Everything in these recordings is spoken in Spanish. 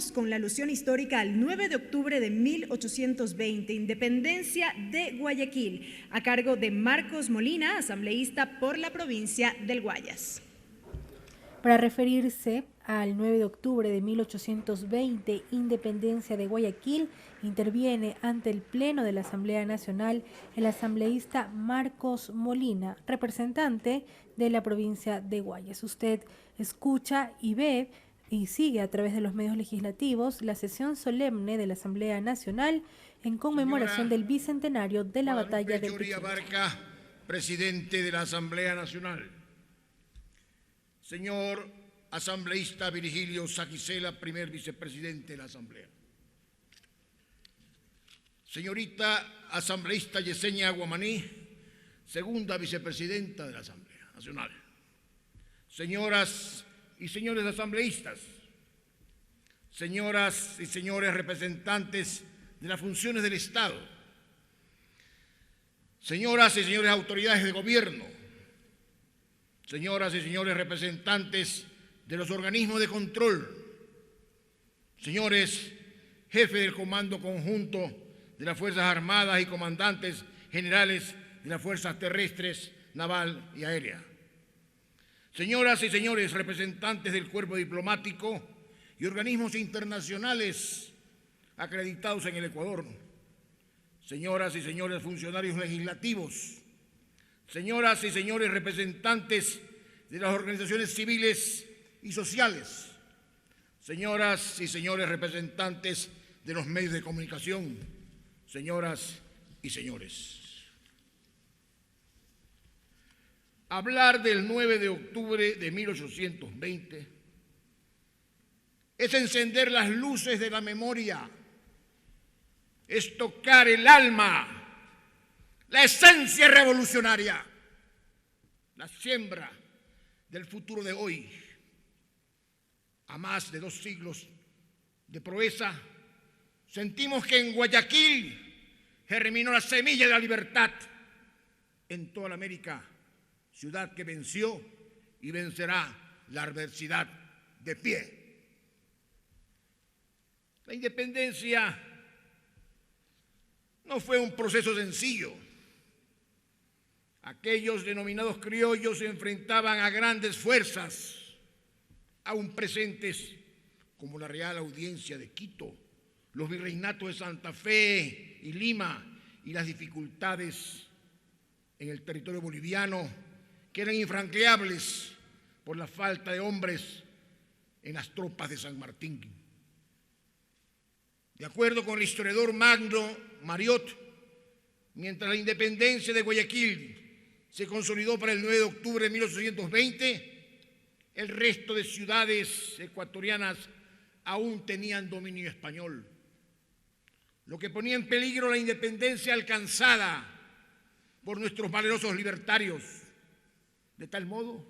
Continuamos con la alusión histórica al 9 de octubre de 1820, independencia de Guayaquil, a cargo de Marcos Molina, asambleísta por la provincia del Guayas. Para referirse al 9 de octubre de 1820, independencia de Guayaquil, interviene ante el Pleno de la Asamblea Nacional el asambleísta Marcos Molina, representante de la provincia de Guayas. Usted escucha y ve y sigue a través de los medios legislativos la sesión solemne de la Asamblea Nacional en conmemoración del bicentenario de la batalla de Pichincha. Barca, presidente de la Asamblea Nacional. Señor asambleísta Virgilio Saquicela, primer vicepresidente de la Asamblea. Señorita asambleísta Yesenia Aguamaní, segunda vicepresidenta de la Asamblea Nacional. Señoras y señores asambleístas, señoras y señores representantes de las funciones del Estado, señoras y señores autoridades de gobierno, señoras y señores representantes de los organismos de control, señores jefes del Comando Conjunto de las Fuerzas Armadas y comandantes generales de las Fuerzas Terrestres, Naval y Aérea, señoras y señores representantes del cuerpo diplomático y organismos internacionales acreditados en el Ecuador, señoras y señores funcionarios legislativos, señoras y señores representantes de las organizaciones civiles y sociales, señoras y señores representantes de los medios de comunicación, señoras y señores. Hablar del 9 de octubre de 1820 es encender las luces de la memoria, es tocar el alma, la esencia revolucionaria, la siembra del futuro de hoy. A más de 2 siglos de proeza, sentimos que en Guayaquil germinó la semilla de la libertad en toda la América, ciudad que venció y vencerá la adversidad de pie. La independencia no fue un proceso sencillo. Aquellos denominados criollos se enfrentaban a grandes fuerzas, aún presentes, como la Real Audiencia de Quito, los virreinatos de Santa Fe y Lima, y las dificultades en el territorio boliviano, que eran infranqueables por la falta de hombres en las tropas de San Martín. De acuerdo con el historiador Magno Mariot, mientras la independencia de Guayaquil se consolidó para el 9 de octubre de 1820, el resto de ciudades ecuatorianas aún tenían dominio español, lo que ponía en peligro la independencia alcanzada por nuestros valerosos libertarios, de tal modo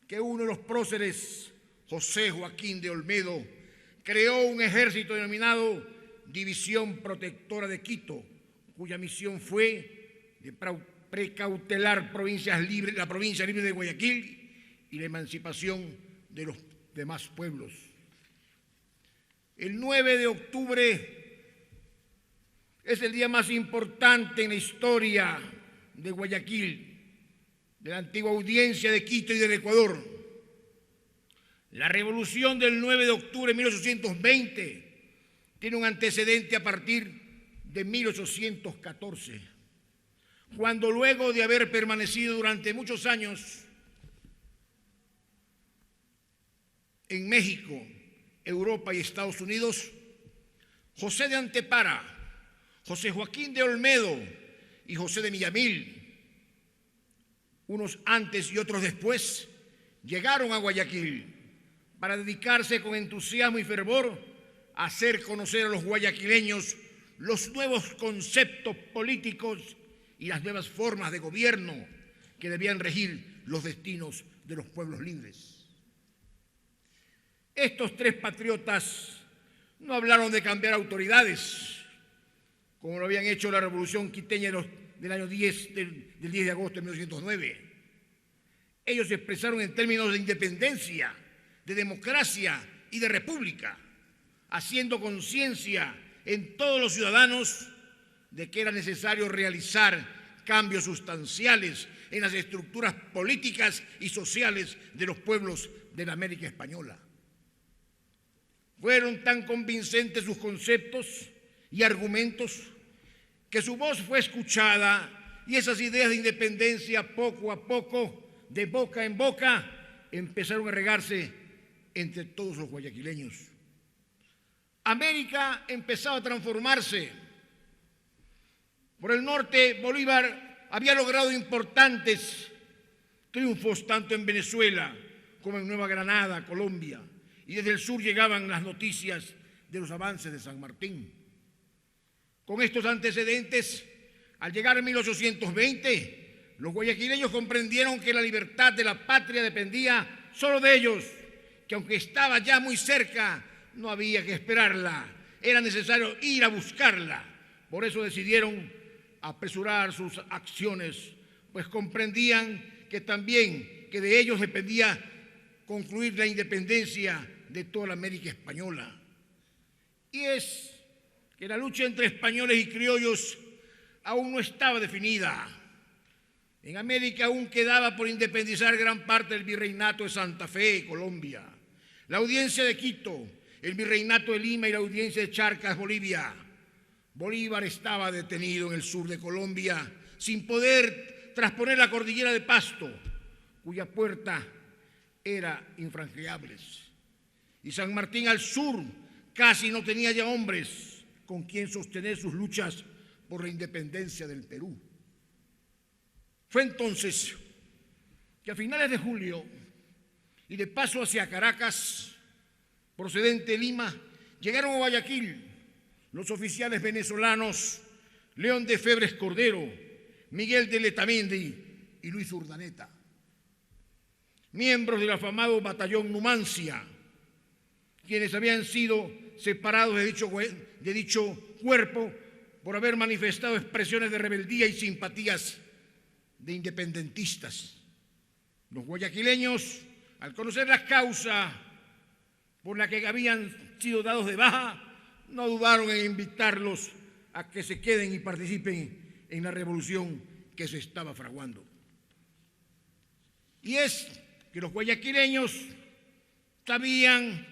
que uno de los próceres, José Joaquín de Olmedo, creó un ejército denominado División Protectora de Quito, cuya misión fue de precautelar la provincia libre de Guayaquil y la emancipación de los demás pueblos. El 9 de octubre es el día más importante en la historia de Guayaquil, de la antigua Audiencia de Quito y del Ecuador. La revolución del 9 de octubre de 1820 tiene un antecedente a partir de 1814, cuando luego de haber permanecido durante muchos años en México, Europa y Estados Unidos, José de Antepara, José Joaquín de Olmedo y José de Millamil, unos antes y otros después, llegaron a Guayaquil para dedicarse con entusiasmo y fervor a hacer conocer a los guayaquileños los nuevos conceptos políticos y las nuevas formas de gobierno que debían regir los destinos de los pueblos libres. Estos 3 patriotas no hablaron de cambiar autoridades, como lo habían hecho la Revolución Quiteña del año 10 de agosto de 1909. Ellos se expresaron en términos de independencia, de democracia y de república, haciendo conciencia en todos los ciudadanos de que era necesario realizar cambios sustanciales en las estructuras políticas y sociales de los pueblos de la América Española. Fueron tan convincentes sus conceptos y argumentos que su voz fue escuchada y esas ideas de independencia poco a poco, de boca en boca, empezaron a regarse entre todos los guayaquileños. América empezaba a transformarse. Por el norte, Bolívar había logrado importantes triunfos tanto en Venezuela como en Nueva Granada, Colombia, y desde el sur llegaban las noticias de los avances de San Martín. Con estos antecedentes, al llegar en 1820, los guayaquileños comprendieron que la libertad de la patria dependía solo de ellos, que aunque estaba ya muy cerca, no había que esperarla, era necesario ir a buscarla. Por eso decidieron apresurar sus acciones, pues comprendían que también que de ellos dependía concluir la independencia de toda la América Española. Y es que la lucha entre españoles y criollos aún no estaba definida. En América aún quedaba por independizar gran parte del virreinato de Santa Fe, Colombia, la audiencia de Quito, el virreinato de Lima y la audiencia de Charcas, Bolivia. Bolívar estaba detenido en el sur de Colombia sin poder trasponer la cordillera de Pasto, cuya puerta era infranqueable. Y San Martín al sur casi no tenía ya hombres con quien sostener sus luchas por la independencia del Perú. Fue entonces que a finales de julio y de paso hacia Caracas, procedente de Lima, llegaron a Guayaquil los oficiales venezolanos León de Febres Cordero, Miguel de Letamendi y Luis Urdaneta, miembros del afamado batallón Numancia, quienes habían sido separados de dicho cuerpo por haber manifestado expresiones de rebeldía y simpatías de independentistas. Los guayaquileños, al conocer la causa por la que habían sido dados de baja, no dudaron en invitarlos a que se queden y participen en la revolución que se estaba fraguando. Y es que los guayaquileños sabían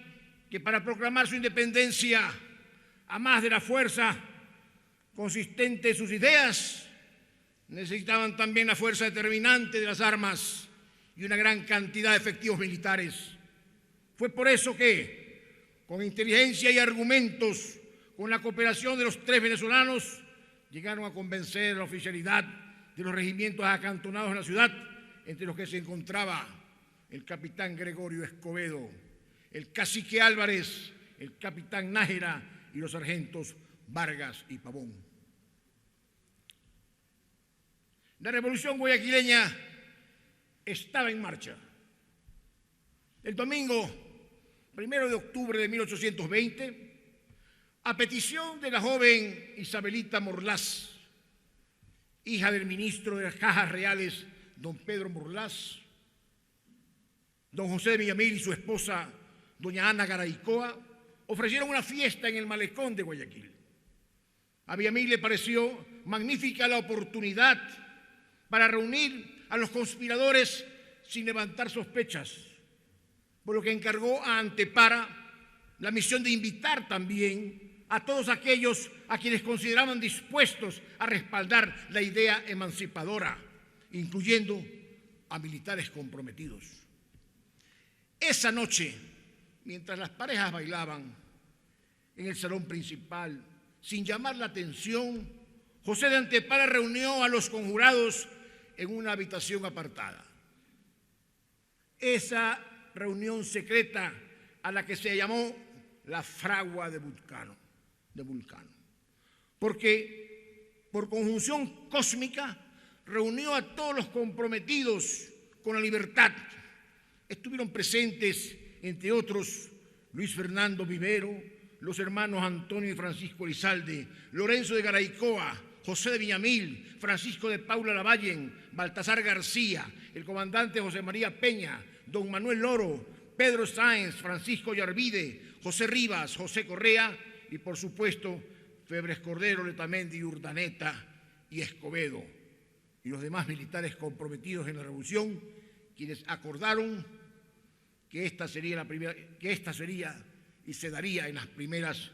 que para proclamar su independencia, a más de la fuerza consistente de sus ideas, necesitaban también la fuerza determinante de las armas y una gran cantidad de efectivos militares. Fue por eso que, con inteligencia y argumentos, con la cooperación de los 3 venezolanos, llegaron a convencer a la oficialidad de los regimientos acantonados en la ciudad, entre los que se encontraba el capitán Gregorio Escobedo, el cacique Álvarez, el capitán Nájera y los sargentos Vargas y Pavón. La revolución guayaquileña estaba en marcha. El domingo 1 de octubre de 1820, a petición de la joven Isabelita Morlás, hija del ministro de las Cajas Reales, don Pedro Morlás, don José de Villamil y su esposa, doña Ana Garaycoa, ofrecieron una fiesta en el malecón de Guayaquil. A Villamil le pareció magnífica la oportunidad para reunir a los conspiradores sin levantar sospechas, por lo que encargó a Antepara la misión de invitar también a todos aquellos a quienes consideraban dispuestos a respaldar la idea emancipadora, incluyendo a militares comprometidos. Esa noche, mientras las parejas bailaban en el salón principal, sin llamar la atención, José de Antepara reunió a los conjurados en una habitación apartada. Esa reunión secreta a la que se llamó la fragua de Vulcano, porque por conjunción cósmica reunió a todos los comprometidos con la libertad. Estuvieron presentes, entre otros, Luis Fernando Vivero, los hermanos Antonio y Francisco Elizalde, Lorenzo de Garaycoa, José de Villamil, Francisco de Paula Lavallen, Baltasar García, el comandante José María Peña, don Manuel Loro, Pedro Sáenz, Francisco Yarvide, José Rivas, José Correa y, por supuesto, Febres Cordero, Letamendi, Urdaneta y Escobedo, y los demás militares comprometidos en la revolución, quienes acordaron que esta sería y se daría en las primeras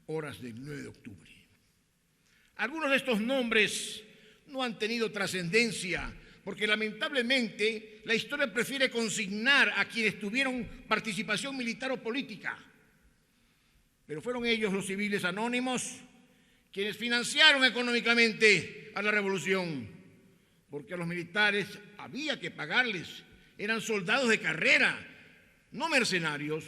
horas del 9 de octubre. Algunos de estos nombres no han tenido trascendencia porque lamentablemente la historia prefiere consignar a quienes tuvieron participación militar o política. Pero fueron ellos, los civiles anónimos, quienes financiaron económicamente a la revolución, porque a los militares había que pagarles. Eran soldados de carrera, no mercenarios,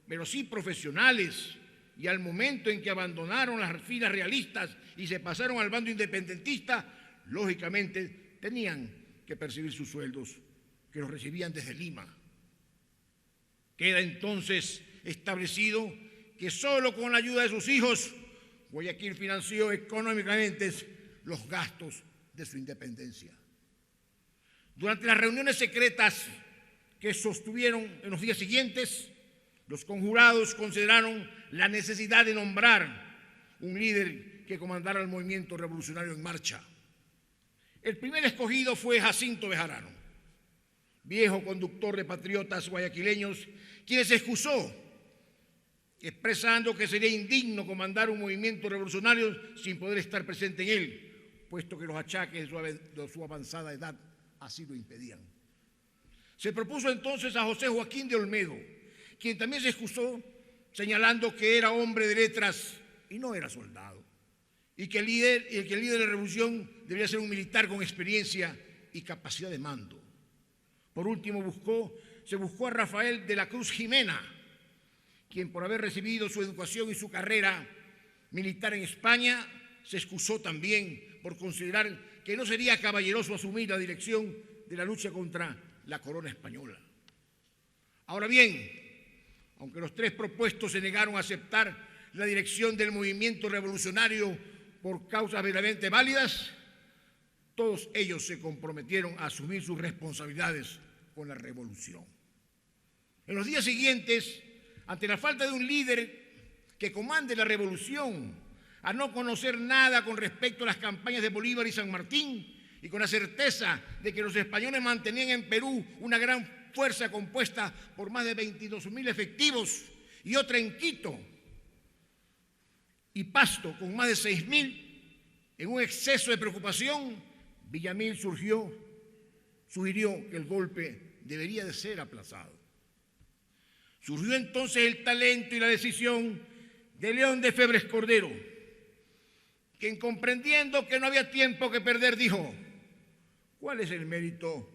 pero sí profesionales, y al momento en que abandonaron las filas realistas y se pasaron al bando independentista, lógicamente tenían que percibir sus sueldos, que los recibían desde Lima. Queda entonces establecido que solo con la ayuda de sus hijos, Guayaquil financió económicamente los gastos de su independencia. Durante las reuniones secretas que sostuvieron en los días siguientes, los conjurados consideraron la necesidad de nombrar un líder que comandara el movimiento revolucionario en marcha. El primer escogido fue Jacinto Bejarano, viejo conductor de patriotas guayaquileños, quien se excusó, expresando que sería indigno comandar un movimiento revolucionario sin poder estar presente en él, puesto que los achaques de su avanzada edad así lo impedían. Se propuso entonces a José Joaquín de Olmedo, quien también se excusó, señalando que era hombre de letras y no era soldado, y que el líder de la revolución debía ser un militar con experiencia y capacidad de mando. Por último, se buscó a Rafael de la Cruz Jimena, quien por haber recibido su educación y su carrera militar en España, se excusó también por considerar que no sería caballeroso asumir la dirección de la lucha contra la corona española. Ahora bien, aunque los tres propuestos se negaron a aceptar la dirección del movimiento revolucionario por causas verdaderamente válidas, todos ellos se comprometieron a asumir sus responsabilidades con la revolución. En los días siguientes, ante la falta de un líder que comande la revolución, a no conocer nada con respecto a las campañas de Bolívar y San Martín, y con la certeza de que los españoles mantenían en Perú una gran fuerza compuesta por más de 22.000 efectivos y otra en Quito y Pasto con más de 6.000, en un exceso de preocupación, Villamil sugirió que el golpe debería de ser aplazado. Surgió entonces el talento y la decisión de León de Febres Cordero, quien, comprendiendo que no había tiempo que perder, dijo: ¿cuál es el mérito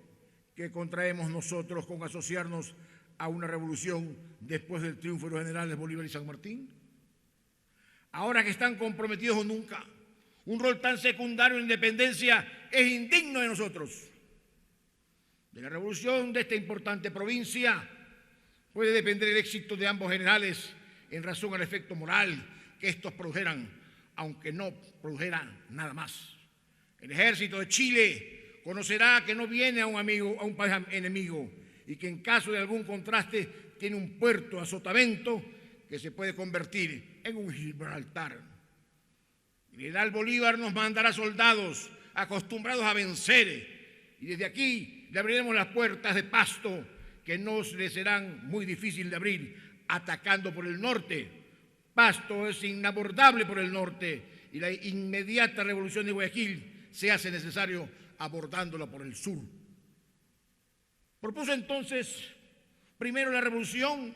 que contraemos nosotros con asociarnos a una revolución después del triunfo de los generales Bolívar y San Martín? Ahora que están comprometidos o nunca, un rol tan secundario en la independencia es indigno de nosotros. De la revolución de esta importante provincia puede depender el éxito de ambos generales en razón al efecto moral que estos produjeran, aunque no produjeran nada más. El ejército de Chile conocerá que no viene a un país enemigo, y que en caso de algún contraste tiene un puerto a sotavento que se puede convertir en un Gibraltar. El general Bolívar nos mandará soldados acostumbrados a vencer, y desde aquí le abriremos las puertas de Pasto, que nos le serán muy difícil de abrir, atacando por el norte. Pasto es inabordable por el norte, y la inmediata revolución de Guayaquil se hace necesario abordándola por el sur. Propuso entonces primero la revolución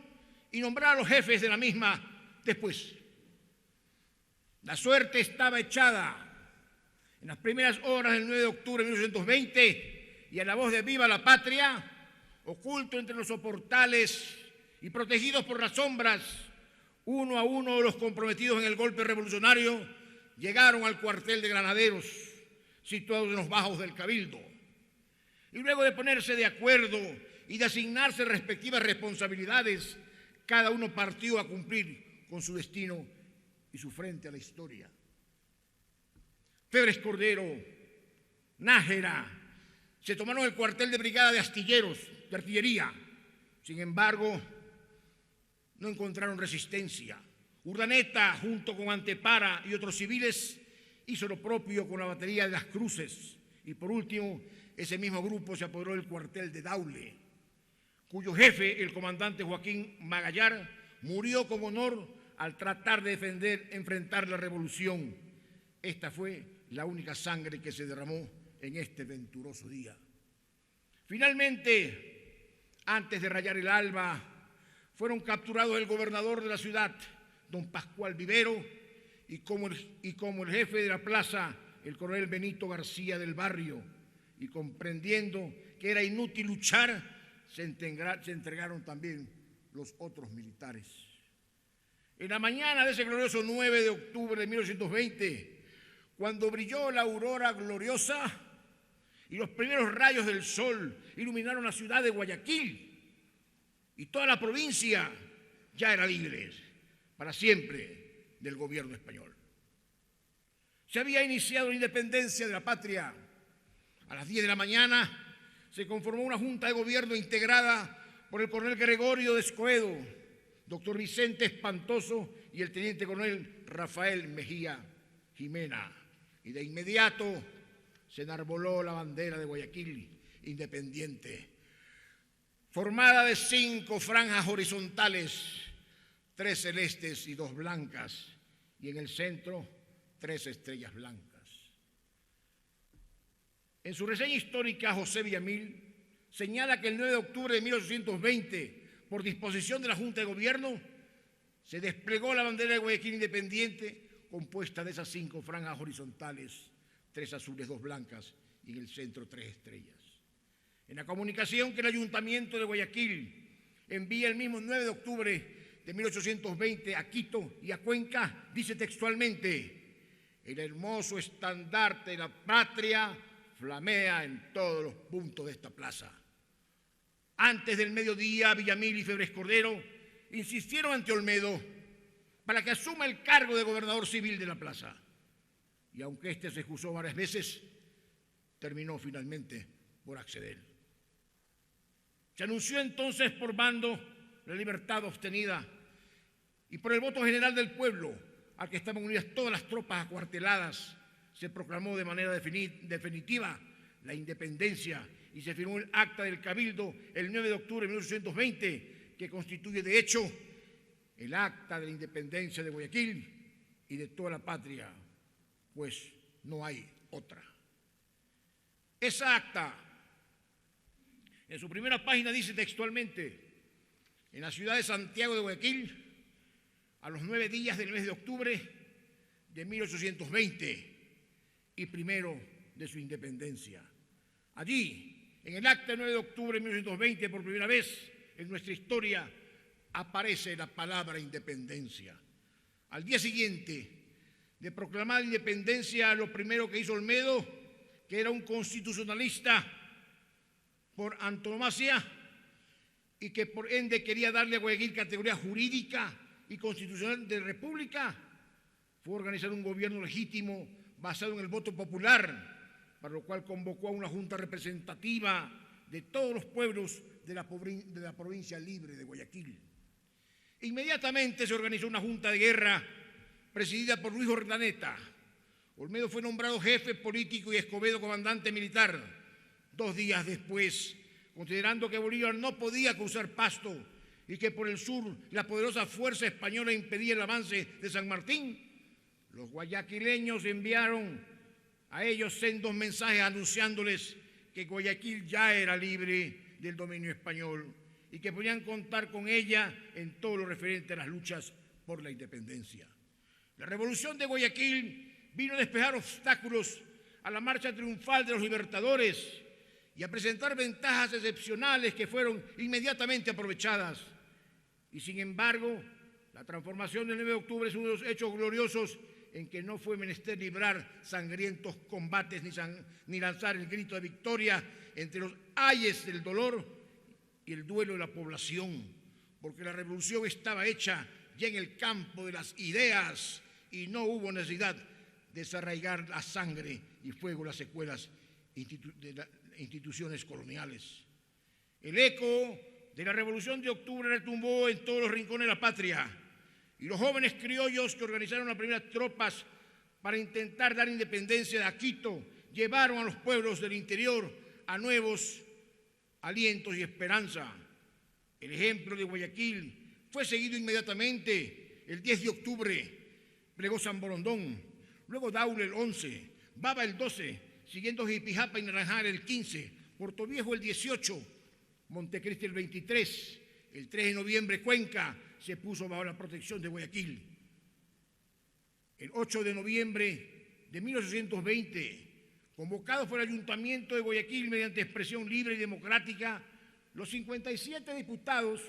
y nombrar a los jefes de la misma después. La suerte estaba echada. En las primeras horas del 9 de octubre de 1820, y a la voz de Viva la Patria, oculto entre los soportales y protegidos por las sombras, uno a uno los comprometidos en el golpe revolucionario llegaron al cuartel de granaderos situados en los bajos del Cabildo. Y luego de ponerse de acuerdo y de asignarse respectivas responsabilidades, cada uno partió a cumplir con su destino y su frente a la historia. Febres Cordero, Nájera, se tomaron el cuartel de brigada de astilleros, de artillería. Sin embargo, no encontraron resistencia. Urdaneta, junto con Antepara y otros civiles, hizo lo propio con la batería de Las Cruces. Y por último, ese mismo grupo se apoderó del cuartel de Daule, cuyo jefe, el comandante Joaquín Magallar, murió con honor al tratar de enfrentar la revolución. Esta fue la única sangre que se derramó en este venturoso día. Finalmente, antes de rayar el alba, fueron capturados el gobernador de la ciudad, don Pascual Vivero, y como el jefe de la plaza, el coronel Benito García del Barrio, y comprendiendo que era inútil luchar, se entregaron también los otros militares. En la mañana de ese glorioso 9 de octubre de 1920, cuando brilló la aurora gloriosa y los primeros rayos del sol iluminaron la ciudad de Guayaquil, y toda la provincia ya era libre para siempre del gobierno español. Se había iniciado la independencia de la patria. A las 10 de la mañana se conformó una junta de gobierno integrada por el coronel Gregorio de Escoedo, doctor Vicente Espantoso y el teniente coronel Rafael Mejía Jimena. Y de inmediato se enarboló la bandera de Guayaquil independiente, formada de 5 franjas horizontales, 3 celestes y 2 blancas, y en el centro 3 estrellas blancas. En su reseña histórica, José Villamil señala que el 9 de octubre de 1820, por disposición de la Junta de Gobierno, se desplegó la bandera de Guayaquil independiente, compuesta de esas 5 franjas horizontales, 3 azules, 2 blancas, y en el centro 3 estrellas. En la comunicación que el Ayuntamiento de Guayaquil envía el mismo 9 de octubre de 1820 a Quito y a Cuenca, dice textualmente: el hermoso estandarte de la patria flamea en todos los puntos de esta plaza. Antes del mediodía, Villamil y Febres Cordero insistieron ante Olmedo para que asuma el cargo de gobernador civil de la plaza. Y aunque éste se excusó varias veces, terminó finalmente por acceder. Se anunció entonces por bando la libertad obtenida y por el voto general del pueblo, al que estaban unidas todas las tropas acuarteladas, se proclamó de manera definitiva la independencia y se firmó el acta del Cabildo el 9 de octubre de 1820, que constituye de hecho el acta de la independencia de Guayaquil y de toda la patria, pues no hay otra. Esa acta, en su primera página, dice textualmente: en la ciudad de Santiago de Guayaquil, a los 9 días del mes de octubre de 1820 y primero de su independencia. Allí, en el acta del 9 de octubre de 1820, por primera vez en nuestra historia, aparece la palabra independencia. Al día siguiente de proclamar la independencia, lo primero que hizo Olmedo, que era un constitucionalista por antonomasia y que por ende quería darle a Guayaquil categoría jurídica y constitucional de república, fue organizar un gobierno legítimo basado en el voto popular, para lo cual convocó a una junta representativa de todos los pueblos de la provincia libre de Guayaquil. Inmediatamente se organizó una junta de guerra presidida por Luis Urdaneta. Olmedo fue nombrado jefe político y Escobedo comandante militar. 2 días después, considerando que Bolívar no podía cruzar Pasto y que por el sur la poderosa fuerza española impedía el avance de San Martín, los guayaquileños enviaron a ellos sendos mensajes anunciándoles que Guayaquil ya era libre del dominio español y que podían contar con ella en todo lo referente a las luchas por la independencia. La revolución de Guayaquil vino a despejar obstáculos a la marcha triunfal de los libertadores y a presentar ventajas excepcionales que fueron inmediatamente aprovechadas. Y sin embargo, la transformación del 9 de octubre es uno de los hechos gloriosos en que no fue menester librar sangrientos combates ni lanzar el grito de victoria entre los ayes del dolor y el duelo de la población, porque la revolución estaba hecha ya en el campo de las ideas y no hubo necesidad de desarraigar la sangre y fuego las secuelas de las instituciones coloniales. El eco de la Revolución de Octubre retumbó en todos los rincones de la patria, y los jóvenes criollos que organizaron las primeras tropas para intentar dar independencia a Quito llevaron a los pueblos del interior a nuevos alientos y esperanza. El ejemplo de Guayaquil fue seguido inmediatamente. El 10 de octubre plegó San Borondón, luego Daule el 11, Baba el 12, siguiendo Jipijapa y Naranjal el 15, Portoviejo el 18, Montecristi el 23, el 3 de noviembre Cuenca se puso bajo la protección de Guayaquil. El 8 de noviembre de 1820, convocado por el Ayuntamiento de Guayaquil mediante expresión libre y democrática, los 57 diputados,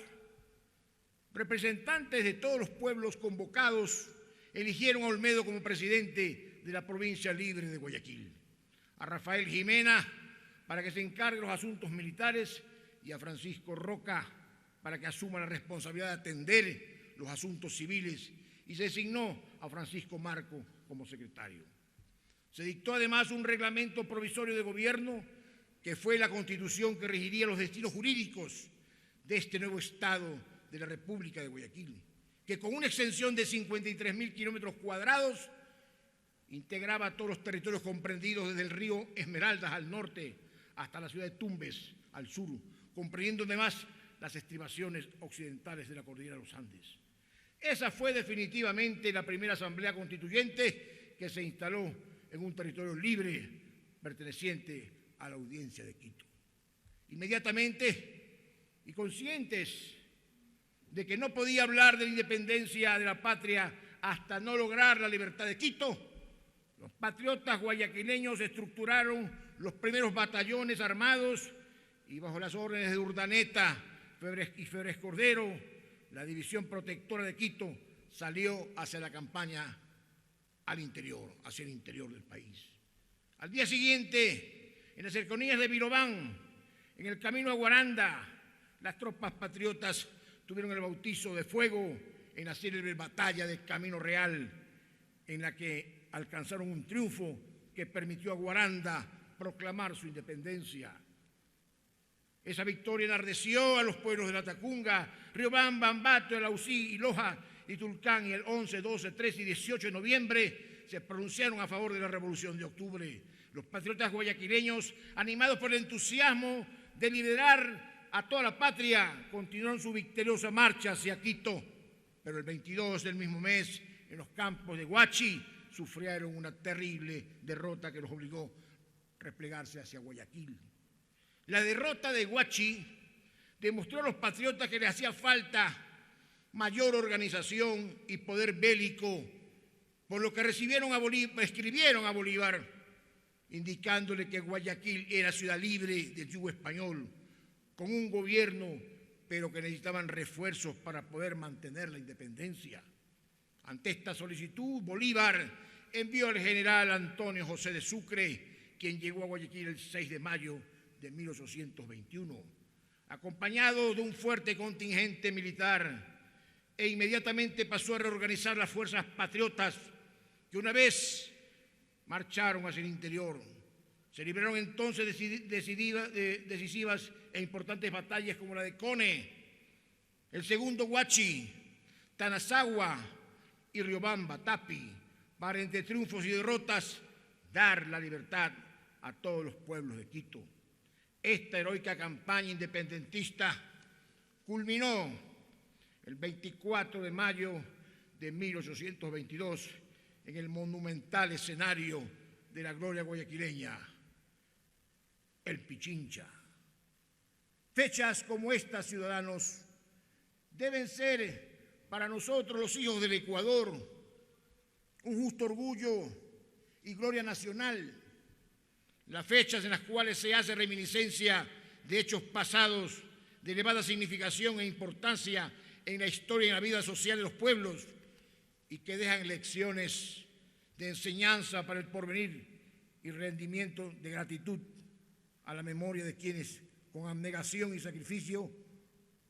representantes de todos los pueblos convocados, eligieron a Olmedo como presidente de la provincia libre de Guayaquil, a Rafael Jimena para que se encargue de los asuntos militares y a Francisco Roca para que asuma la responsabilidad de atender los asuntos civiles, y se designó a Francisco Marco como secretario. Se dictó además un reglamento provisorio de gobierno que fue la Constitución que regiría los destinos jurídicos de este nuevo Estado de la República de Guayaquil, que con una extensión de 53.000 kilómetros cuadrados integraba todos los territorios comprendidos desde el río Esmeraldas al norte hasta la ciudad de Tumbes al sur, comprendiendo además las estribaciones occidentales de la cordillera de los Andes. Esa fue definitivamente la primera asamblea constituyente que se instaló en un territorio libre perteneciente a la audiencia de Quito. Inmediatamente, y conscientes de que no podía hablar de la independencia de la patria hasta no lograr la libertad de Quito, los patriotas guayaquileños estructuraron los primeros batallones armados y bajo las órdenes de Urdaneta y Febres Cordero, la División Protectora de Quito salió hacia la campaña al interior, hacia el interior del país. Al día siguiente, en las cercanías de Virobán, en el camino a Guaranda, las tropas patriotas tuvieron el bautizo de fuego en la célebre batalla del Camino Real, en la que alcanzaron un triunfo que permitió a Guaranda proclamar su independencia. Esa victoria enardeció a los pueblos de la Tacunga, Riobamba, Ambato, El Ausí, Loja y Tulcán, y el 11, 12, 13 y 18 de noviembre se pronunciaron a favor de la Revolución de Octubre. Los patriotas guayaquileños, animados por el entusiasmo de liberar a toda la patria, continuaron su victoriosa marcha hacia Quito, pero el 22 del mismo mes, en los campos de Huachi, sufrieron una terrible derrota que los obligó a replegarse hacia Guayaquil. La derrota de Huachi demostró a los patriotas que les hacía falta mayor organización y poder bélico, por lo que escribieron a Bolívar, indicándole que Guayaquil era ciudad libre del yugo español, con un gobierno, pero que necesitaban refuerzos para poder mantener la independencia. Ante esta solicitud, Bolívar envió al general Antonio José de Sucre, quien llegó a Guayaquil el 6 de mayo de 1821, acompañado de un fuerte contingente militar, e inmediatamente pasó a reorganizar las fuerzas patriotas que una vez marcharon hacia el interior. Se libraron entonces decisivas e importantes batallas como la de Cone, el segundo Huachi, Tanazagua y Riobamba, Tapi, para entre triunfos y derrotas dar la libertad a todos los pueblos de Quito. Esta heroica campaña independentista culminó el 24 de mayo de 1822 en el monumental escenario de la gloria guayaquileña, el Pichincha. Fechas como estas, ciudadanos, deben ser para nosotros los hijos del Ecuador un justo orgullo y gloria nacional. Las fechas en las cuales se hace reminiscencia de hechos pasados de elevada significación e importancia en la historia y en la vida social de los pueblos y que dejan lecciones de enseñanza para el porvenir y rendimiento de gratitud a la memoria de quienes con abnegación y sacrificio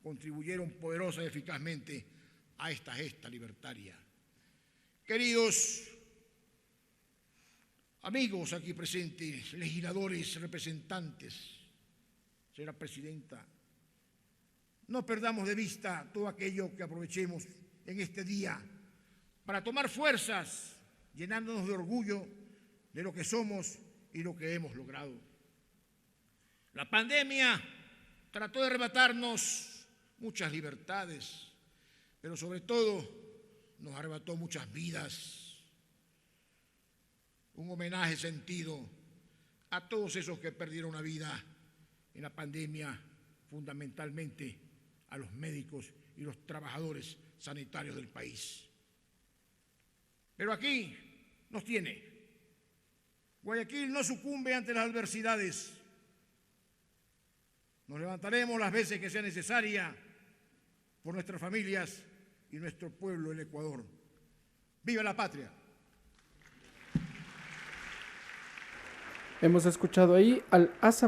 contribuyeron poderosa y eficazmente a esta gesta libertaria. Queridos amigos aquí presentes, legisladores, representantes, señora presidenta, no perdamos de vista todo aquello que aprovechemos en este día para tomar fuerzas, llenándonos de orgullo de lo que somos y lo que hemos logrado. La pandemia trató de arrebatarnos muchas libertades, pero sobre todo nos arrebató muchas vidas. Un homenaje sentido a todos esos que perdieron la vida en la pandemia, fundamentalmente a los médicos y los trabajadores sanitarios del país. Pero aquí nos tiene. Guayaquil no sucumbe ante las adversidades. Nos levantaremos las veces que sea necesaria por nuestras familias y nuestro pueblo, el Ecuador. ¡Viva la patria! Hemos escuchado ahí al asambleísta